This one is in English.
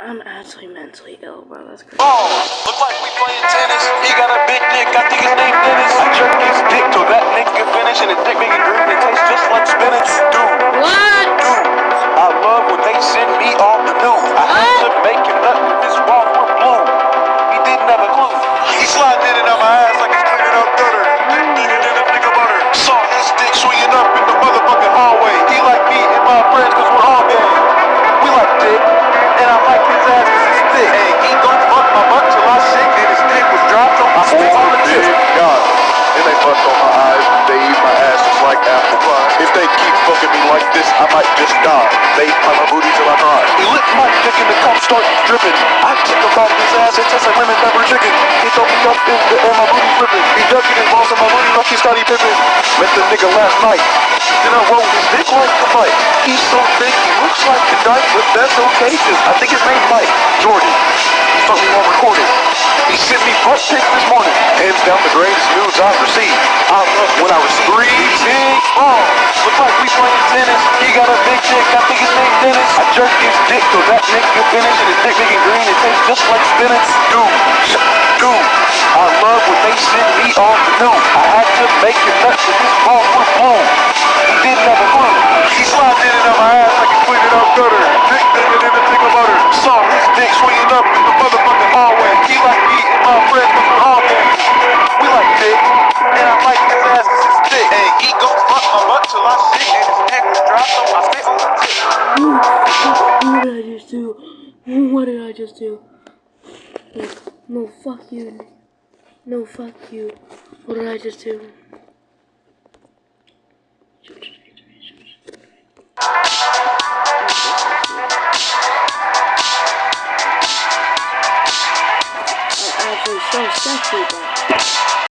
I'm actually mentally ill, bro. That's crazy. Oh, look like we playing tennis. He got a big dick. I think his name Dennis. I jerk his dick till that nigga finish, and his dick making green. It tastes just like spinach. Dude. What? Dude. I love when they send me off the news. I had to make him nut with his walls were blue. He didn't have a clue. He sliding in on my ass like he's cleaning up gutter. Dick bigger than a nigga butter. Saw his dick swinging up in the motherfucking hallway. He like me and my friends cause we're all gay. We like dick, and I like his ass cause it's thick. Hey, he gon' fuck my butt till I sick, and his dick was dropped on my stick on the tip. God, and they fuck on my eyes, they eat my ass just like apple pie. If they keep fucking me like this, I might just die. They eat my booty till I cry. He licked my dick and the cum started dripping. I took him out of his ass, it tastes like lemon pepper chicken. He threw me up in the air, my booty flipping. He ducking his balls in my booty like he's Scottie Pippen. Met the nigga last night, then I rolled his dick like the fight. He's so thick, he looks like a dyke, but that's okay, cause I think his name's Mike Jordan. He fucked me on recorded. He sent me butt pics this morning. Hands down the greatest news I've received. I love when I was 3 big balls. Look like we playing tennis. He got a big dick, I think his name Dennis. I jerk his dick till that nigga finish, and his dick making green. It tastes just like spinach. Dude. I love when they send me off the news. I had to make him nut with his balls were blue. He didn't have a clue. He sliding in on my ass like he's cleaning up gutter. Dick bigger than a nigga butter. Saw his dick swinging up in the motherfucking hallway. He like me and my friends cause we're all gay. We like dick, and I like his ass cause it's thick. Hey, he gon' fuck my butt till I sick, and his dick was dropped on my spit on the tip. What did I just do? What did I just do? No, fuck you. No, fuck you. What did I just do? I'm actually so sexy, bro.